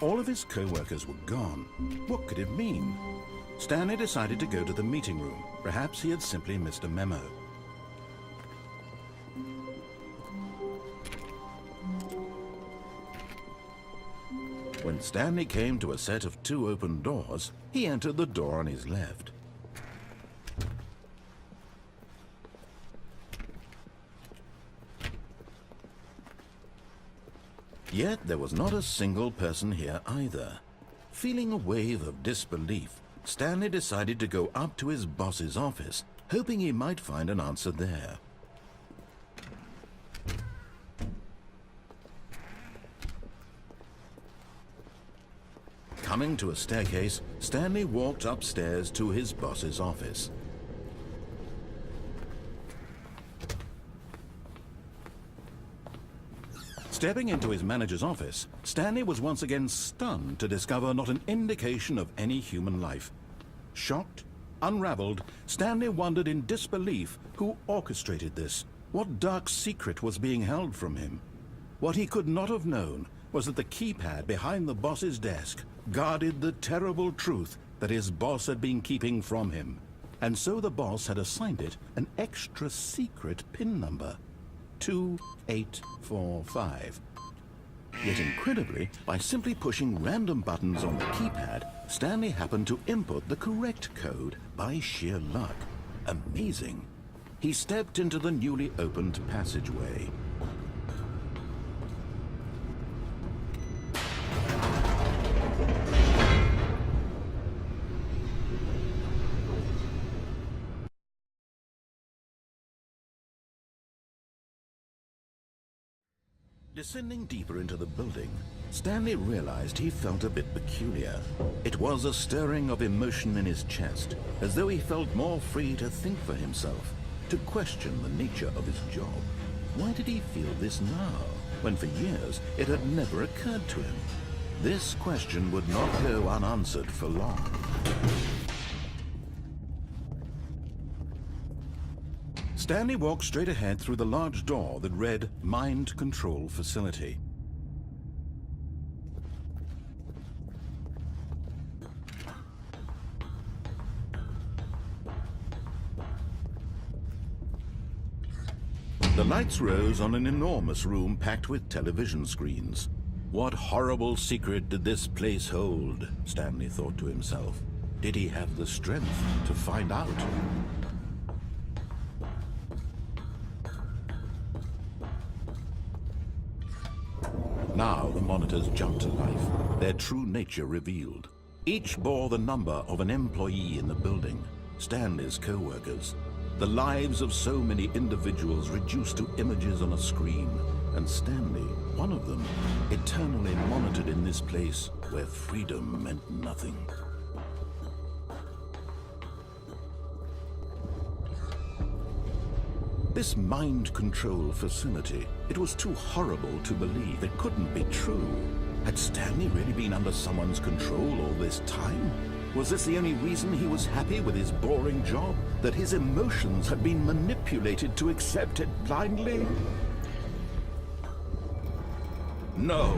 All of his co-workers were gone. What could it mean? Stanley decided to go to the meeting room. Perhaps he had simply missed a memo. When Stanley came to a set of 2 open doors, he entered the door on his left. Yet there was not a single person here either. Feeling a wave of disbelief, Stanley decided to go up to his boss's office, hoping he might find an answer there. Coming to a staircase, Stanley walked upstairs to his boss's office. Stepping into his manager's office, Stanley was once again stunned to discover not an indication of any human life. Shocked, unraveled, Stanley wondered in disbelief who orchestrated this. What dark secret was being held from him? What he could not have known was that the keypad behind the boss's desk guarded the terrible truth that his boss had been keeping from him. And so the boss had assigned it an extra secret PIN number, 2845. Yet incredibly, by simply pushing random buttons on the keypad, Stanley happened to input the correct code by sheer luck. Amazing. He stepped into the newly opened passageway. Descending deeper into the building, Stanley realized he felt a bit peculiar. It was a stirring of emotion in his chest, as though he felt more free to think for himself, to question the nature of his job. Why did he feel this now, when for years it had never occurred to him? This question would not go unanswered for long. Stanley walked straight ahead through the large door that read Mind Control Facility. The lights rose on an enormous room packed with television screens. What horrible secret did this place hold? Stanley thought to himself. Did he have the strength to find out? Now the monitors jumped to life, their true nature revealed. Each bore the number of an employee in the building, Stanley's co-workers. The lives of so many individuals reduced to images on a screen, and Stanley, one of them, eternally monitored in this place where freedom meant nothing. This mind control facility, it was too horrible to believe. It couldn't be true. Had Stanley really been under someone's control all this time? Was this the only reason he was happy with his boring job? That his emotions had been manipulated to accept it blindly? No,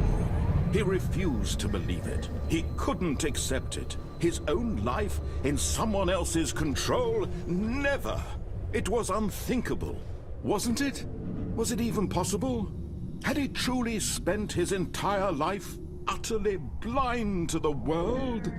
he refused to believe it. He couldn't accept it. His own life in someone else's control? Never! It was unthinkable, wasn't it? Was it even possible? Had he truly spent his entire life utterly blind to the world?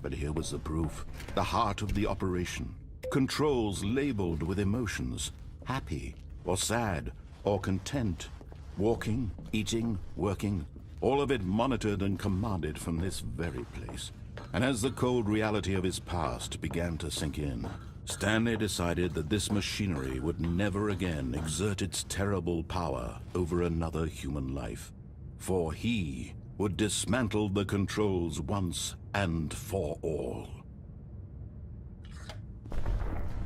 But here was the proof, the heart of the operation. Controls labeled with emotions, happy or sad or content. Walking, eating, working, all of it monitored and commanded from this very place. And as the cold reality of his past began to sink in, Stanley decided that this machinery would never again exert its terrible power over another human life. For he would dismantle the controls once and for all.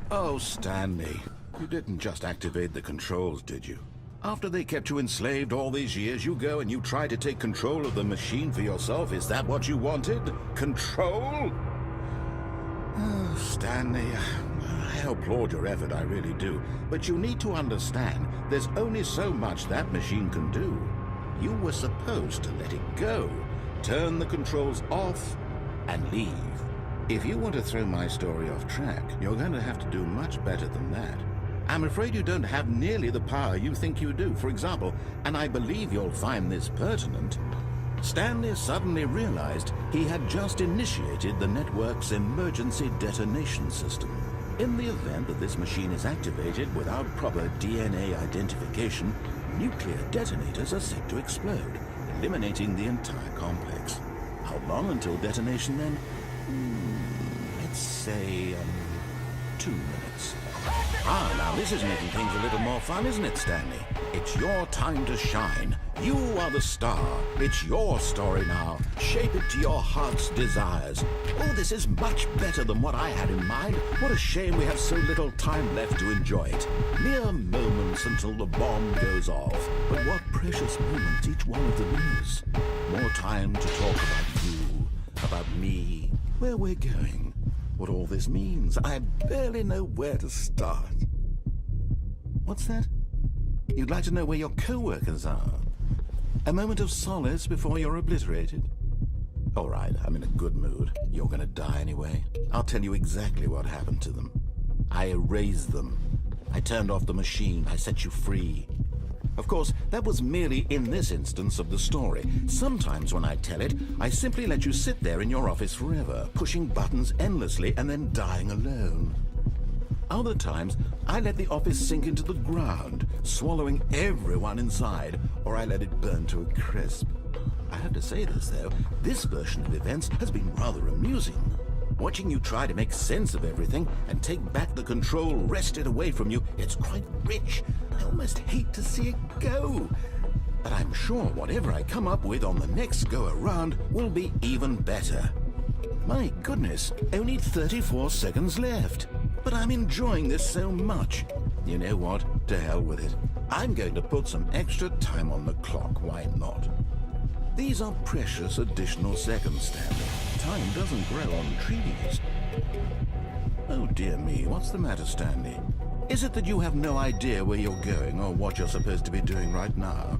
Oh, Stanley, you didn't just activate the controls, did you? After they kept you enslaved all these years, you go and you try to take control of the machine for yourself. Is that what you wanted? Control? Oh, Stanley, I applaud your effort, I really do. But you need to understand, there's only so much that machine can do. You were supposed to let it go, turn the controls off, and leave. If you want to throw my story off track, you're going to have to do much better than that. I'm afraid you don't have nearly the power you think you do. For example, and I believe you'll find this pertinent, Stanley suddenly realized he had just initiated the network's emergency detonation system. In the event that this machine is activated without proper DNA identification, nuclear detonators are set to explode, eliminating the entire complex. How long until detonation then? Let's say 2 minutes. Ah, now this is making things a little more fun, isn't it, Stanley? It's your time to shine. You are the star. It's your story now. Shape it to your heart's desires. Oh, this is much better than what I had in mind. What a shame we have so little time left to enjoy it. Mere moments until the bomb goes off. But what precious moments each one of them is. More time to talk about you, about me, where we're going, what all this means. I barely know where to start. What's that? You'd like to know where your co-workers are? A moment of solace before you're obliterated? All right, I'm in a good mood. You're gonna die anyway. I'll tell you exactly what happened to them. I erased them. I turned off the machine. I set you free. Of course, that was merely in this instance of the story. Sometimes when I tell it, I simply let you sit there in your office forever, pushing buttons endlessly and then dying alone. Other times, I let the office sink into the ground, swallowing everyone inside, or I let it burn to a crisp. I have to say this, though, this version of events has been rather amusing. Watching you try to make sense of everything and take back the control wrested away from you, it's quite rich. I almost hate to see it go. But I'm sure whatever I come up with on the next go-around will be even better. My goodness, only 34 seconds left. But I'm enjoying this so much. You know what? To hell with it. I'm going to put some extra time on the clock. Why not? These are precious additional seconds, Stanley. Time doesn't grow on trees. Oh dear me, what's the matter, Stanley? Is it that you have no idea where you're going or what you're supposed to be doing right now?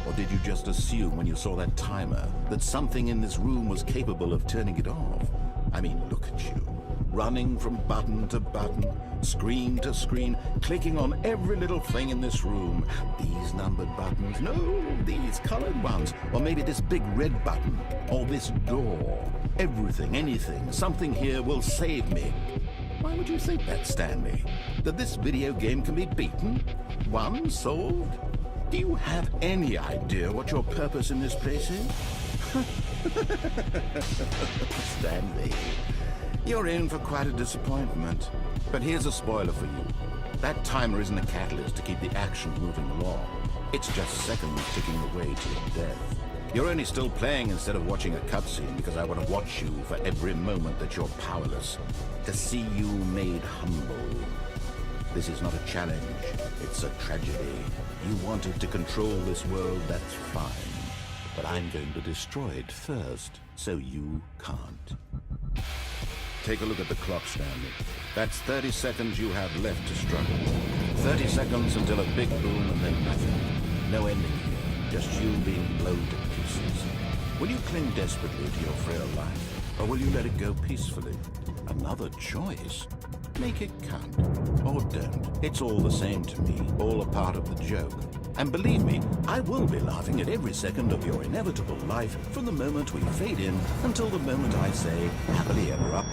Or did you just assume when you saw that timer that something in this room was capable of turning it off? I mean, look at you. Running from button to button, screen to screen, clicking on every little thing in this room. These numbered buttons, no, these colored ones, or maybe this big red button, or this door. Everything, anything, something here will save me. Why would you think that, Stanley? That this video game can be beaten? Won? Solved? Do you have any idea what your purpose in this place is? Stanley, you're in for quite a disappointment. But here's a spoiler for you. That timer isn't a catalyst to keep the action moving along. It's just seconds ticking away to your death. You're only still playing instead of watching a cutscene because I want to watch you for every moment that you're powerless. To see you made humble. This is not a challenge. It's a tragedy. You wanted to control this world, that's fine. But I'm going to destroy it first, so you can't. Take a look at the clock, Stanley. That's 30 seconds you have left to struggle. 30 seconds until a big boom and then nothing. No ending here, just you being blown to pieces. Will you cling desperately to your frail life, or will you let it go peacefully? Another choice. Make it count, or don't. It's all the same to me, all a part of the joke. And believe me, I will be laughing at every second of your inevitable life from the moment we fade in until the moment I say, happily ever up.